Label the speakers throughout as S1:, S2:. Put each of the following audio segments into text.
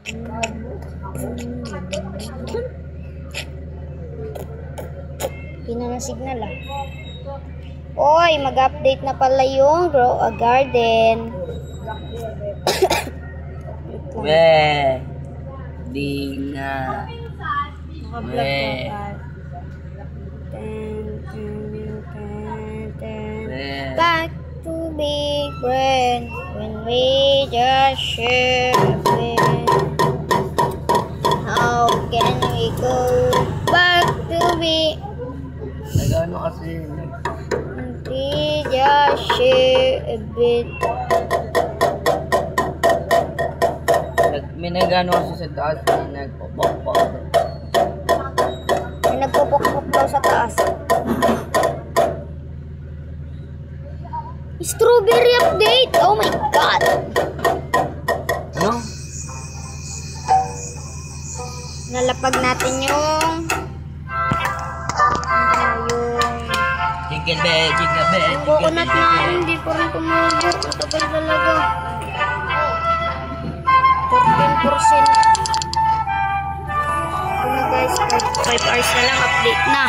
S1: Pina na signal ah. Oy, mag-update na pala yung Grow a Garden.
S2: Weh. Di nga. Weh.
S1: Back to big brain when we just share a bed. How can we go back to big?
S2: Nagano kasi.
S1: We just share a bed.
S2: May nagano kasi sa taas. May nagpopok-pok.
S1: May nagpupok-pok daw sa taas. Strawberry update! Oh my god!
S2: Ano?
S1: Nalapag natin yung
S2: Jingle bell, jingle bell.
S1: coconut na hindi pa rin tumubo. Matagal talaga. 14%. Ito na guys, 5 hours na lang, update na.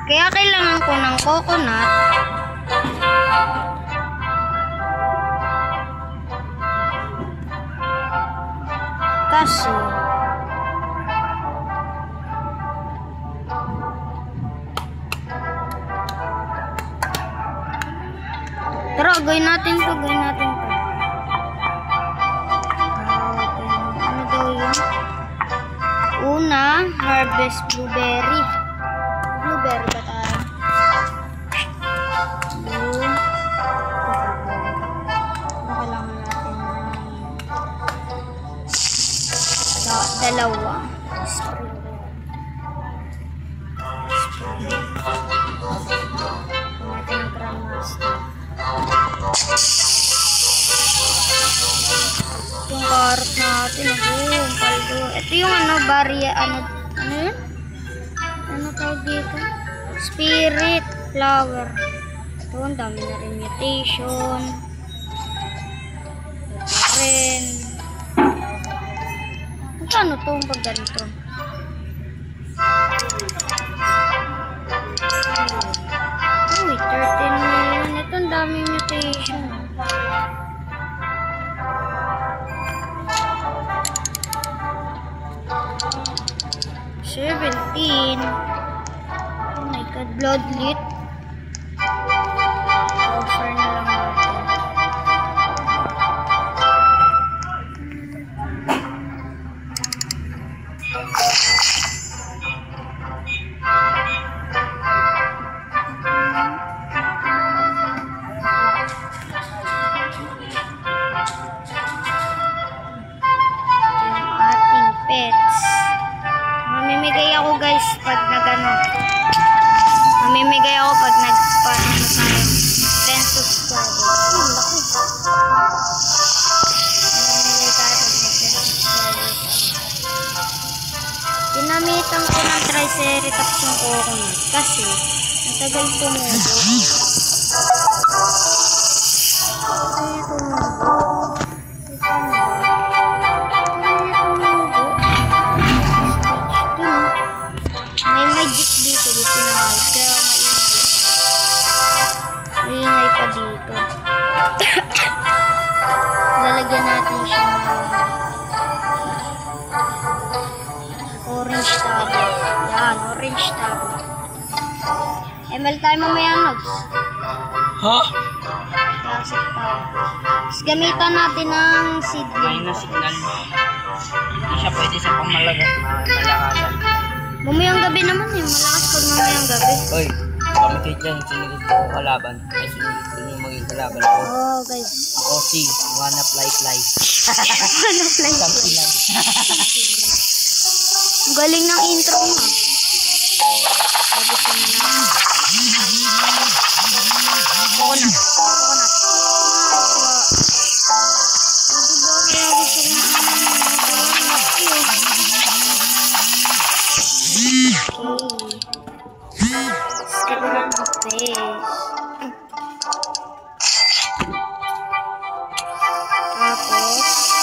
S1: Kaya kailangan ko ng coconut. Kasi tara, gawin natin to, gawin natin to. Ano daw yun? Una, harvest blueberry. Blueberry ba tayo? Yun. Ano kailangan natin ng dalawa. Yung carrot natin, yung paldo. Ito yung ano, barya, ano yun? Ano tawag dito? Spirit flower. Ito, ang dami na rin mutation. Ren. Ano to pag ganito? Uy, 13 million. Ito, ang dami mutation. $17. Oh my god, bloodlet. Offer na lang natin. Yung ating pets. Mamimigay ako guys pag nagano. Mamimigay ako pag nagpa-ano tayo. 10 subscribers. Laki. Mamimigay tayo pag nag-10 subscribers. Ginamitan ko ng triceratops yung coconut kasi ang tagal tumubo. May magic dito na kaya maingay pa dito. Lalagyan natin siya ng orange tablet. Yan, orange tablet. ML tayo mamaya, Nogs.
S2: Ha?
S1: Classic tayo. Tapos gamitan natin ng seedling.
S2: May na signal. Hindi siya pwede sa malakasan.
S1: Mamayang gabi naman eh. Malakas pag mamayang gabi.
S2: Oy, pamitit yan. Sinigit ko kalaban. Ay, sinigit ko yung maging kalaban ko.
S1: Oh, guys.
S2: Ako si Wanna Fly Fly.
S1: Wanna Fly Fly. Galing ng intro mo. Sabi ko na lang. Coconut. Coconut. Kaya gusto ko na Coconut fish. Tapos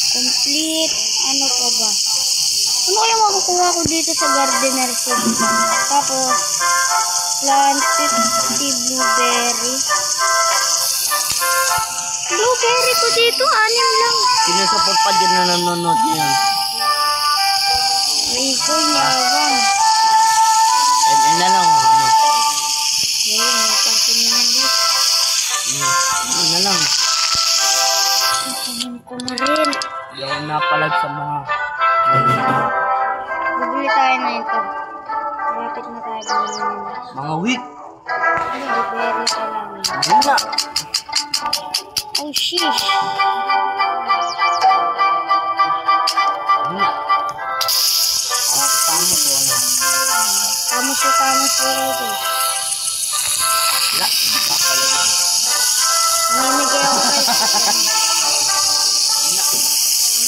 S1: Complete. Ano pa ba? Ano kaya makukuha ko dito sa gardener seed? Tapos, plant 50 blueberry. Blueberry ko dito, 6 lang.
S2: Sinusuport pa dyan na nanonood niyan.
S1: Rico, yabang.
S2: Na lang, ano.
S1: Yun, may pansin naman dito.
S2: Na lang.
S1: Kunin ko na rin.
S2: Yung napalag sa mga...
S1: Bibili tayo na ito. Malapit na tayo bumili nila.
S2: Mga week.
S1: Blueberry pa lang.
S2: Ano na?
S1: Oh, sheesh.
S2: Ano na? Tama to, ano?
S1: Tamos po ito.
S2: Wala. Papalag.
S1: Namimigay ako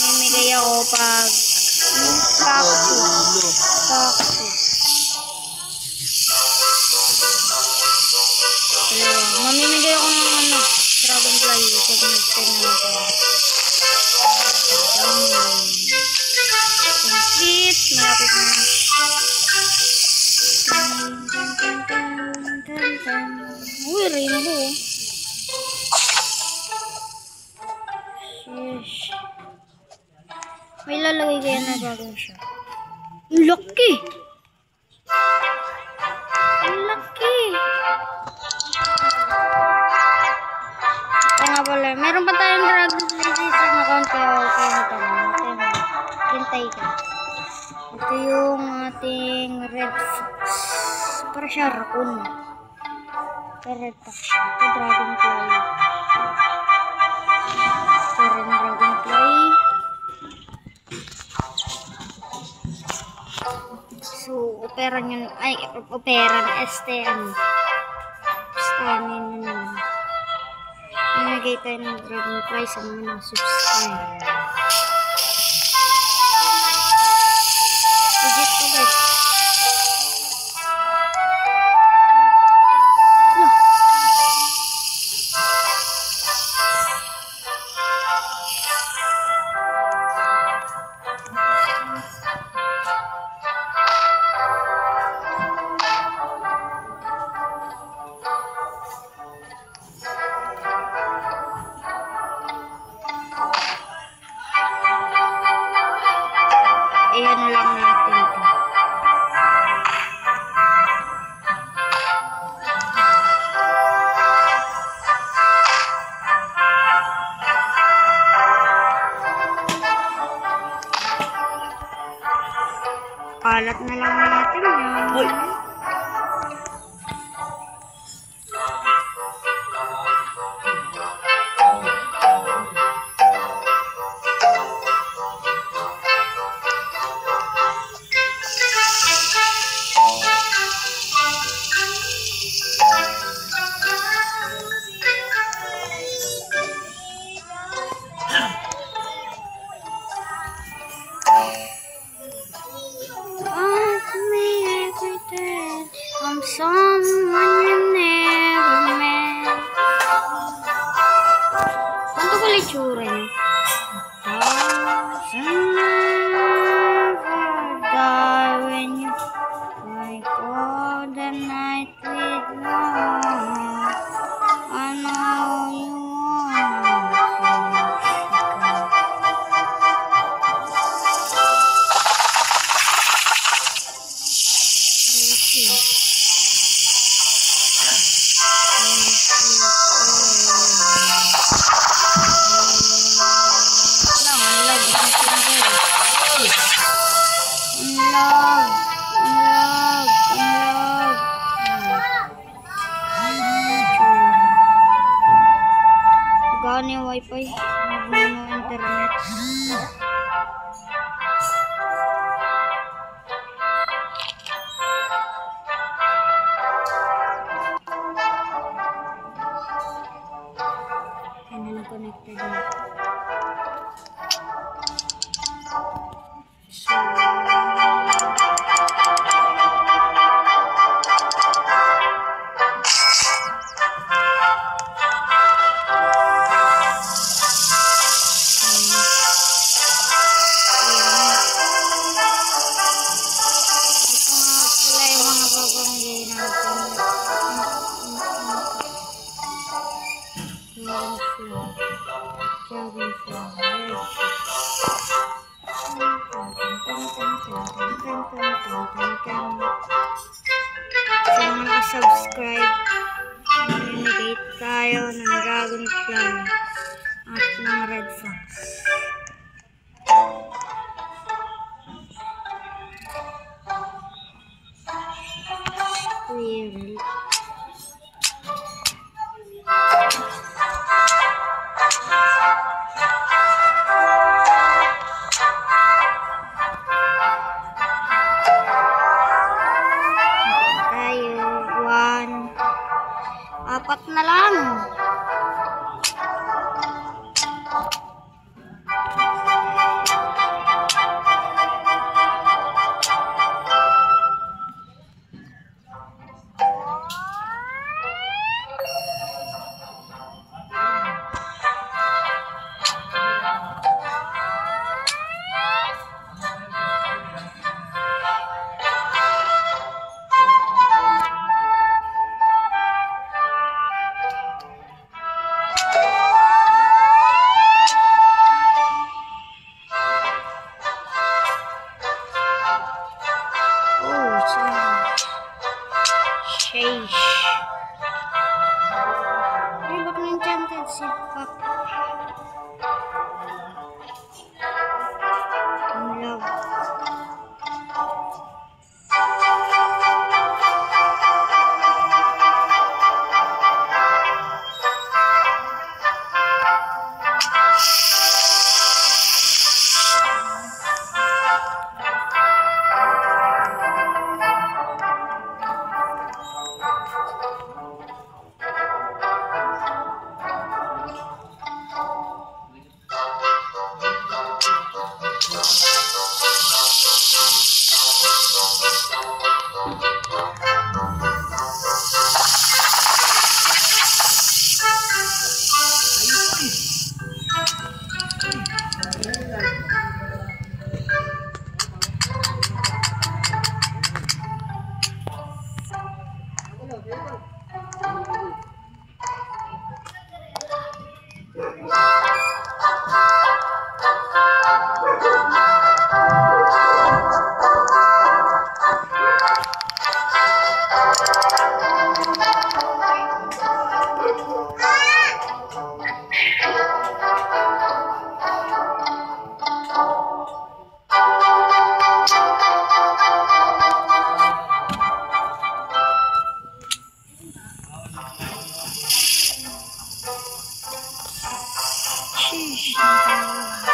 S1: Namimigay ako pag cactus. Mamimigay ako ng ano, dragonfly pag nag-10 ako. Complete. Malapit na. Uy, rainbow. Sheesh. May lalagay kaya na dragon siya. Ang laki! Ang laki! Kaya nga pala, meron pa tayong dragon dito sa account kaya hintay ka. Ito yung ating red fox. Para siya raccoon. Ito red fox siya. Ito dragonfly. Ito rin dragonfly. So, opera nyo, ay, opera na STM. STM yun naman. Nilagay tayo ng dragonfly sa mga nag-subscribe. Legit ko ba? Ayan lang natin ito. Kalat na lang natin yan.
S2: Hoy!
S1: Ask me every day I'm someone you never met. Ganito pala yung tsura niya. Thousand never die when you like all the night with love. I know you wanna Gano'n yung wifi, no internet. Ano na connected na. tayo ng Dragon Clan at ng Red Fox. Squirrel. Tayo, 1, 4 na lang. Sheesh. Ay, ba't na-enchanted si Pop? Ang love. Sheesh.